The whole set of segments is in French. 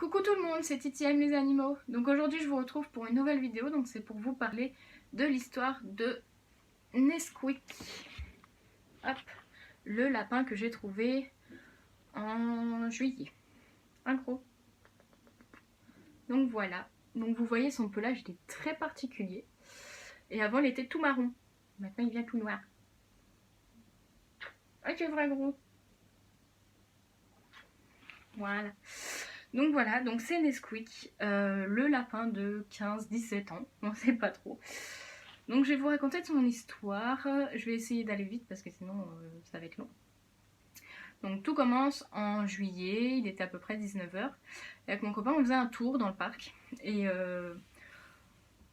Coucou tout le monde, c'est Titi aime les animaux. Donc aujourd'hui je vous retrouve pour une nouvelle vidéo, donc c'est pour vous parler de l'histoire de Nesquik. Hop, le lapin que j'ai trouvé en juillet. Un gros. Donc voilà, donc vous voyez son pelage il est très particulier. Et avant il était tout marron, maintenant il vient tout noir. Ah c'est vrai gros. Voilà. Donc voilà, donc c'est Nesquik, le lapin de 15-17 ans, on sait pas trop. Donc je vais vous raconter son histoire, je vais essayer d'aller vite parce que sinon ça va être long. Donc tout commence en juillet, il était à peu près 19h. Et avec mon copain on faisait un tour dans le parc. Et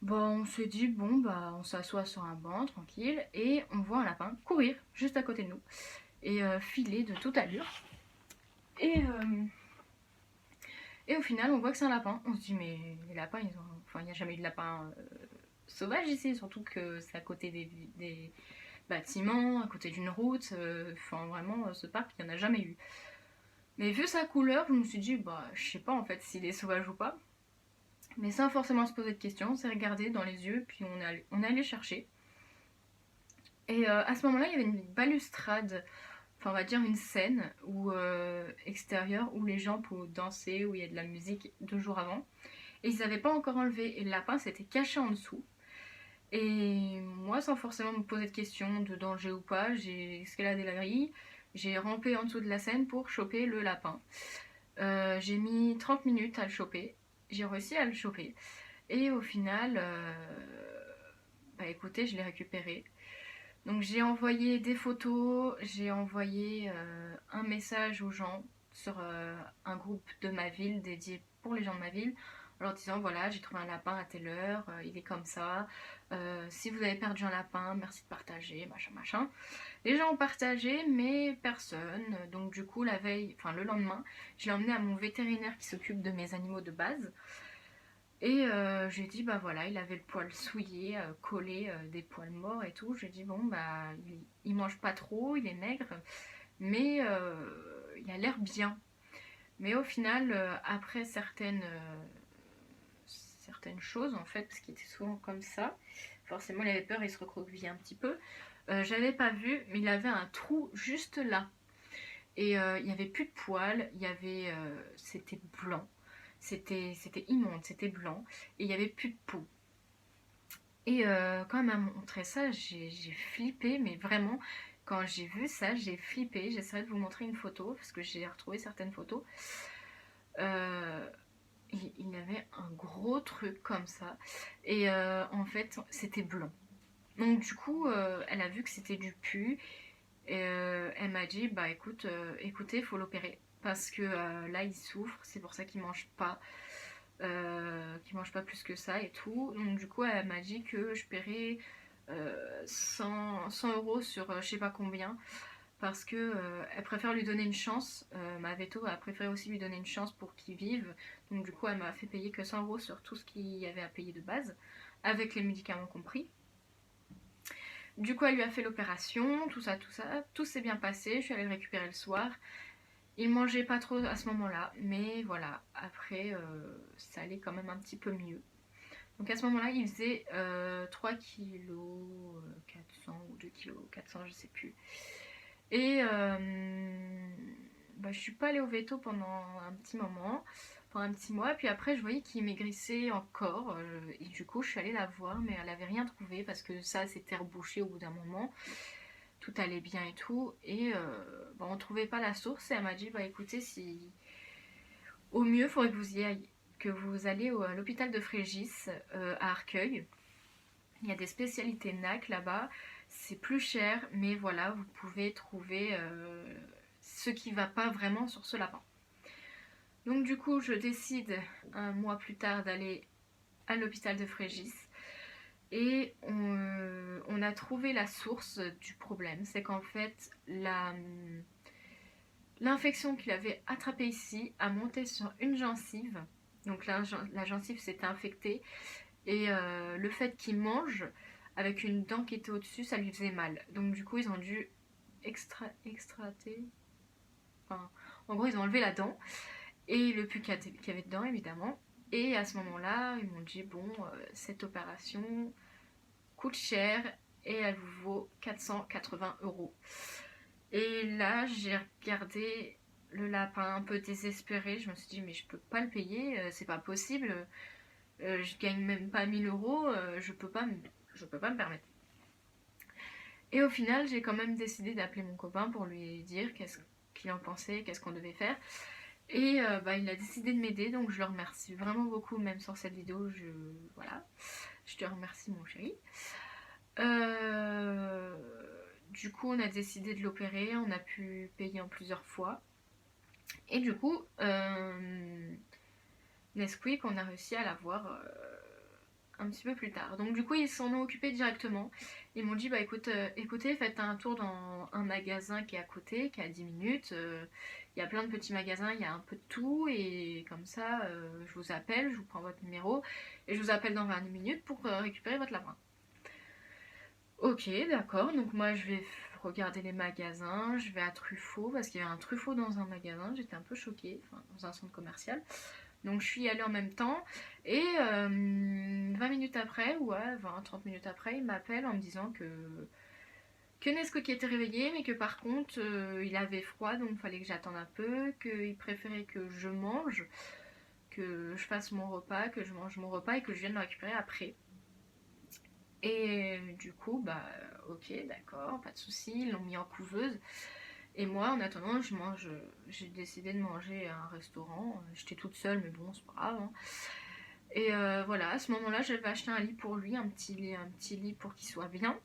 bon, on s'est dit bon bah on s'assoit sur un banc tranquille et on voit un lapin courir juste à côté de nous. Et filer de toute allure. Et au final, on voit que c'est un lapin. On se dit, mais les lapins, ils ont. Enfin, il n'y a jamais eu de lapin sauvage ici, surtout que c'est à côté des bâtiments, à côté d'une route. Enfin, vraiment, ce parc, il n'y en a jamais eu. Mais vu sa couleur, je me suis dit, bah, je sais pas en fait s'il est sauvage ou pas. Mais sans forcément se poser de questions, on s'est regardé dans les yeux, puis on est allé chercher. Et à ce moment-là, il y avait une balustrade. Enfin, on va dire une scène extérieure où les gens pouvaient danser, où il y a de la musique 2 jours avant. Et ils n'avaient pas encore enlevé. Et le lapin s'était caché en dessous. Et moi, sans forcément me poser de questions de danger ou pas, j'ai escaladé la grille. J'ai rampé en dessous de la scène pour choper le lapin. J'ai mis 30 minutes à le choper. J'ai réussi à le choper. Et au final, bah écoutez, je l'ai récupéré. Donc j'ai envoyé des photos, j'ai envoyé un message aux gens sur un groupe de ma ville dédié pour les gens de ma ville, en leur disant voilà j'ai trouvé un lapin à telle heure, il est comme ça, si vous avez perdu un lapin, merci de partager, machin machin. Les gens ont partagé mais personne, donc du coup la veille, enfin le lendemain, je l'ai emmené à mon vétérinaire qui s'occupe de mes animaux de base. Et j'ai dit bah voilà, il avait le poil souillé, collé, des poils morts et tout. J'ai dit bon bah il mange pas trop, il est maigre, mais il a l'air bien. Mais au final, après certaines choses en fait, parce qu'il était souvent comme ça, forcément il avait peur, il se recroquevillait un petit peu. J'avais pas vu, mais il avait un trou juste là. Et il n'y avait plus de poils, c'était blanc. C'était immonde, c'était blanc. Et il n'y avait plus de peau. Et quand elle m'a montré ça, j'ai flippé, mais vraiment, quand j'ai vu ça, j'ai flippé. J'essaierai de vous montrer une photo, parce que j'ai retrouvé certaines photos. Euh, il avait un gros truc comme ça. Et en fait, c'était blanc. Donc du coup, elle a vu que c'était du pus. Et elle m'a dit, bah écoutez, il faut l'opérer. Parce que là, il souffre, c'est pour ça qu'il mange pas plus que ça et tout. Donc du coup, elle m'a dit que je paierais 100 euros sur je sais pas combien. Parce que elle préfère lui donner une chance. Ma veto a préféré aussi lui donner une chance pour qu'il vive. Donc du coup, elle m'a fait payer que 100 euros sur tout ce qu'il y avait à payer de base, avec les médicaments compris. Du coup, elle lui a fait l'opération, tout ça, tout s'est bien passé. Je suis allée le récupérer le soir. Il mangeait pas trop à ce moment-là, mais voilà, après, ça allait quand même un petit peu mieux. Donc à ce moment-là, il faisait 3 kg 400 ou 2 kg 400, je sais plus. Et bah, je suis pas allée au veto pendant un petit moment, pendant un petit mois. Puis après, je voyais qu'il maigrissait encore. Et du coup, je suis allée la voir, mais elle avait rien trouvé parce que ça s'était rebouché au bout d'un moment. Tout allait bien et tout. Et bon, on trouvait pas la source. Et elle m'a dit bah écoutez, si au mieux, il faudrait que vous y ayez, que vous alliez à l'hôpital de Frégis à Arcueil. Il y a des spécialités NAC là-bas. C'est plus cher, mais voilà, vous pouvez trouver ce qui va pas vraiment sur ce lapin. Donc du coup, je décide un mois plus tard d'aller à l'hôpital de Frégis. Et on a trouvé la source du problème. C'est qu'en fait, l'infection qu'il avait attrapée ici a monté sur une gencive. Donc la gencive s'était infectée. Et le fait qu'il mange avec une dent qui était au-dessus, ça lui faisait mal. Donc du coup, ils ont dû extrater. Enfin, en gros, ils ont enlevé la dent. et le pus qu'il y avait dedans évidemment. Et à ce moment-là, ils m'ont dit bon, cette opération coûte cher et elle vous vaut 480 euros. Et là, j'ai regardé le lapin un peu désespéré. Je me suis dit mais je peux pas le payer, c'est pas possible. Je gagne même pas 1000 euros, je peux pas me permettre. Et au final, j'ai quand même décidé d'appeler mon copain pour lui dire qu'est-ce qu'il en pensait, qu'est-ce qu'on devait faire. Et il a décidé de m'aider, donc je le remercie vraiment beaucoup, même sur cette vidéo. Voilà, je te remercie, mon chéri. Du coup, on a décidé de l'opérer, on a pu payer en plusieurs fois. Et du coup, Nesquik, on a réussi à l'avoir un petit peu plus tard. Donc du coup, ils s'en ont occupé directement. Ils m'ont dit, bah écoutez, faites un tour dans un magasin qui est à côté, qui est à 10 minutes. Il y a plein de petits magasins, il y a un peu de tout. Et comme ça, je vous appelle, je vous prends votre numéro. Et je vous appelle dans 20 minutes pour récupérer votre lapin. Ok, d'accord. Donc moi, je vais regarder les magasins. Je vais à Truffaut, parce qu'il y avait un Truffaut dans un magasin. J'étais un peu choquée, enfin dans un centre commercial. Donc je suis allée en même temps et 20 minutes après, ou 20-30 minutes après, il m'appelle en me disant que Nesquik était réveillé, mais que par contre il avait froid, donc il fallait que j'attende un peu, qu'il préférait que je mange, que je fasse mon repas, que je mange mon repas et que je vienne le récupérer après. Et du coup, bah ok, d'accord, pas de souci, ils l'ont mis en couveuse. Et moi, en attendant, j'ai décidé de manger à un restaurant. J'étais toute seule, mais bon, c'est pas grave. Hein. Et voilà, à ce moment-là, j'avais acheté un lit pour lui, un petit lit pour qu'il soit bien.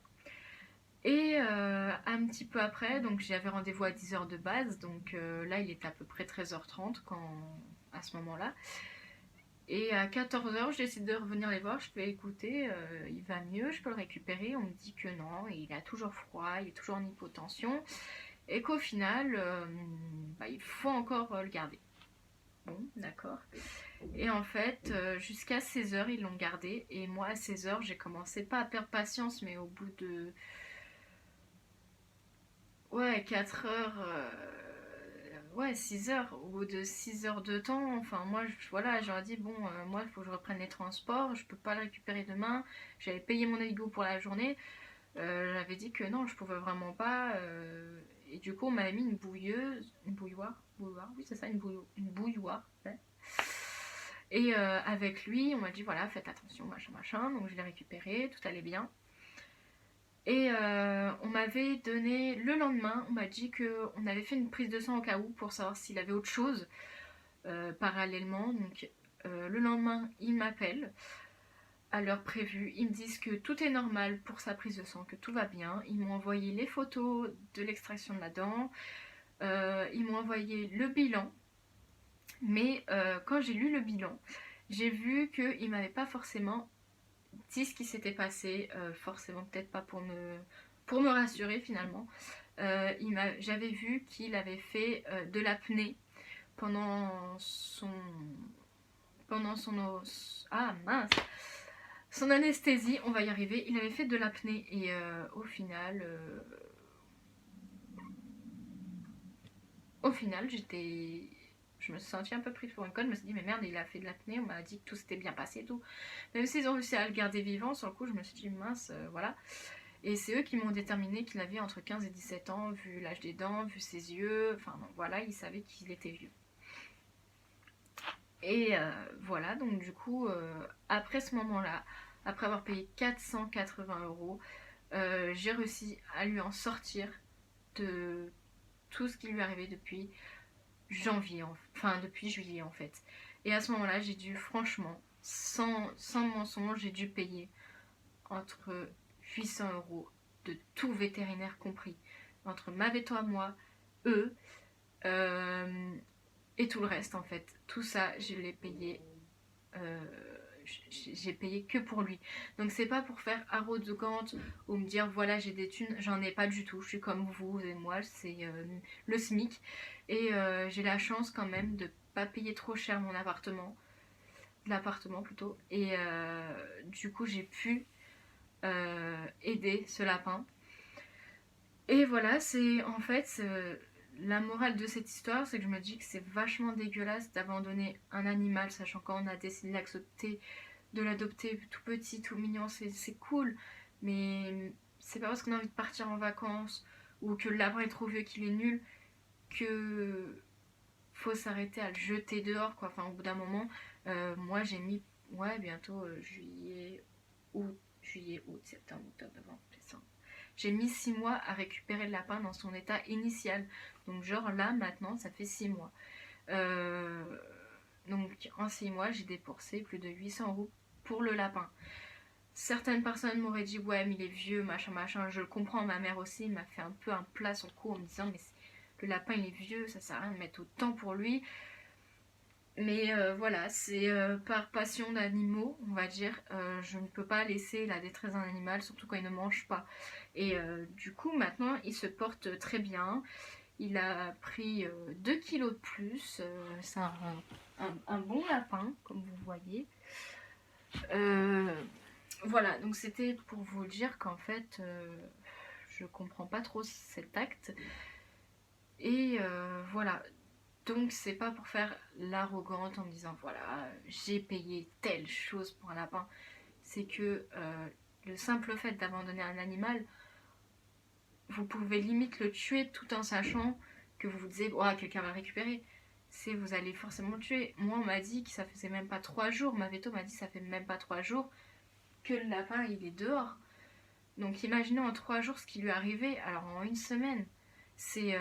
Et un petit peu après, donc j'avais rendez-vous à 10h de base, donc là il était à peu près 13h30 à ce moment-là. Et à 14h, je décide de revenir les voir, je fais écouter, il va mieux, je peux le récupérer. On me dit que non, il a toujours froid, il est toujours en hypotension, et qu'au final, il faut encore le garder. Bon, d'accord. Et en fait, jusqu'à 16h, ils l'ont gardé. Et moi, à 16h, j'ai commencé pas à perdre patience, mais au bout de 4 heures, 6 heures, au bout de 6 heures de temps, enfin moi voilà, j'aurais dit bon, moi il faut que je reprenne les transports, je peux pas le récupérer demain, j'avais payé mon Navigo pour la journée, j'avais dit que non, je pouvais vraiment pas, et du coup on m'avait mis une bouilloire, oui c'est ça, une bouilloire, ouais. Et avec lui, on m'a dit voilà, faites attention, machin, donc je l'ai récupéré, tout allait bien. Et on m'avait donné, le lendemain, on m'a dit qu'on avait fait une prise de sang au cas où pour savoir s'il avait autre chose parallèlement. Donc le lendemain, ils m'appellent à l'heure prévue. Ils me disent que tout est normal pour sa prise de sang, que tout va bien. Ils m'ont envoyé les photos de l'extraction de la dent. Ils m'ont envoyé le bilan. Mais quand j'ai lu le bilan, j'ai vu qu'ils ne m'avaient pas forcément dit ce qui s'était passé, forcément peut-être pas pour me rassurer finalement. J'avais vu qu'il avait fait de l'apnée pendant son ah mince, son anesthésie, on va y arriver. Il avait fait de l'apnée et au final je me suis sentie un peu prise pour une conne. Je me suis dit mais merde, il a fait de l'apnée, on m'a dit que tout s'était bien passé et tout. Même s'ils ont réussi à le garder vivant, sur le coup je me suis dit mince, voilà. Et c'est eux qui m'ont déterminé qu'il avait entre 15 et 17 ans, vu l'âge des dents, vu ses yeux, enfin donc, voilà, ils savaient qu'il était vieux. Et voilà, donc du coup, après ce moment-là, après avoir payé 480 euros, j'ai réussi à lui en sortir de tout ce qui lui arrivait depuis depuis juillet en fait. Et à ce moment-là, j'ai dû, franchement, sans mensonge, j'ai dû payer entre 800 euros de tout vétérinaire compris. Entre ma veto à moi, eux, et tout le reste en fait. Tout ça, je l'ai payé. J'ai payé que pour lui. Donc c'est pas pour faire arrogante ou me dire voilà j'ai des thunes, j'en ai pas du tout. Je suis comme vous et moi, c'est le SMIC. Et j'ai la chance quand même de pas payer trop cher mon appartement. L'appartement plutôt. Et du coup j'ai pu aider ce lapin. Et voilà, c'est en fait la morale de cette histoire, c'est que je me dis que c'est vachement dégueulasse d'abandonner un animal, sachant qu'on a décidé de l'adopter tout petit, tout mignon, c'est cool, mais c'est pas parce qu'on a envie de partir en vacances ou que le lapin est trop vieux qu'il est nul que faut s'arrêter à le jeter dehors, quoi. Enfin, au bout d'un moment, moi j'ai mis, ouais, bientôt juillet, août, septembre, octobre, novembre, décembre. J'ai mis 6 mois à récupérer le lapin dans son état initial. Donc, genre là, maintenant, ça fait 6 mois. Donc, en 6 mois, j'ai dépensé plus de 800 € pour le lapin. Certaines personnes m'auraient dit, ouais, mais il est vieux, machin, machin. Je le comprends, ma mère aussi m'a fait un peu un plat sur le cou en me disant, mais le lapin, il est vieux, ça sert à rien de mettre autant pour lui. Mais voilà, c'est par passion d'animaux, on va dire. Je ne peux pas laisser la détresse d'un animal, surtout quand il ne mange pas. Et du coup, maintenant, il se porte très bien. Il a pris 2 kilos de plus. C'est un bon lapin, comme vous voyez. Voilà, donc c'était pour vous dire qu'en fait, je comprends pas trop cet acte. Et voilà. Donc c'est pas pour faire l'arrogante en me disant voilà, j'ai payé telle chose pour un lapin. C'est que le simple fait d'abandonner un animal, vous pouvez limite le tuer tout en sachant que vous vous disiez oh, quelqu'un va le récupérer. C'est vous allez forcément le tuer. Moi on m'a dit que ça faisait même pas 3 jours, ma veto m'a dit que ça fait même pas 3 jours que le lapin il est dehors. Donc imaginez en 3 jours ce qui lui est arrivé, alors en une semaine, c'est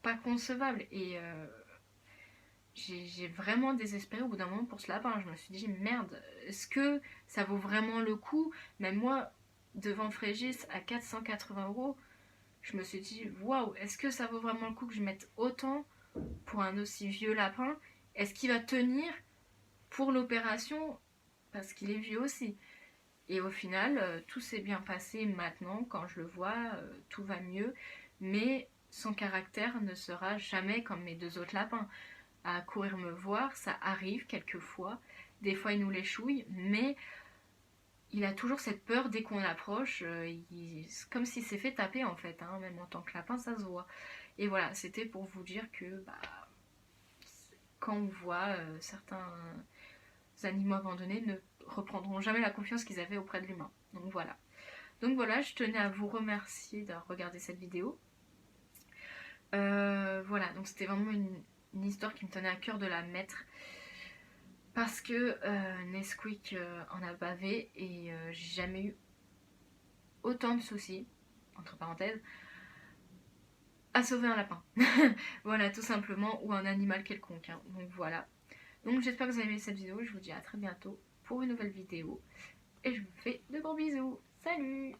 pas concevable. Et j'ai vraiment désespéré au bout d'un moment pour ce lapin. Je me suis dit merde, est-ce que ça vaut vraiment le coup? Même moi, devant Frégis à 480 €, je me suis dit waouh, est-ce que ça vaut vraiment le coup que je mette autant pour un aussi vieux lapin? Est-ce qu'il va tenir pour l'opération? Parce qu'il est vieux aussi. Et au final, tout s'est bien passé maintenant. Quand je le vois, tout va mieux. Mais son caractère ne sera jamais comme mes 2 autres lapins. À courir me voir, ça arrive quelquefois. Des fois, il nous les chouille, mais il a toujours cette peur dès qu'on approche. C'est comme s'il s'est fait taper en fait, hein, même en tant que lapin, ça se voit. Et voilà, c'était pour vous dire que quand on voit certains animaux abandonnés ne reprendront jamais la confiance qu'ils avaient auprès de l'humain. Donc voilà. Donc voilà, je tenais à vous remercier d'avoir regardé cette vidéo. Voilà, donc c'était vraiment une histoire qui me tenait à cœur de la mettre parce que Nesquik en a bavé et j'ai jamais eu autant de soucis, entre parenthèses, à sauver un lapin. Voilà, tout simplement, ou un animal quelconque. Hein. Donc voilà. Donc j'espère que vous avez aimé cette vidéo. Je vous dis à très bientôt pour une nouvelle vidéo. Et je vous fais de gros bisous. Salut!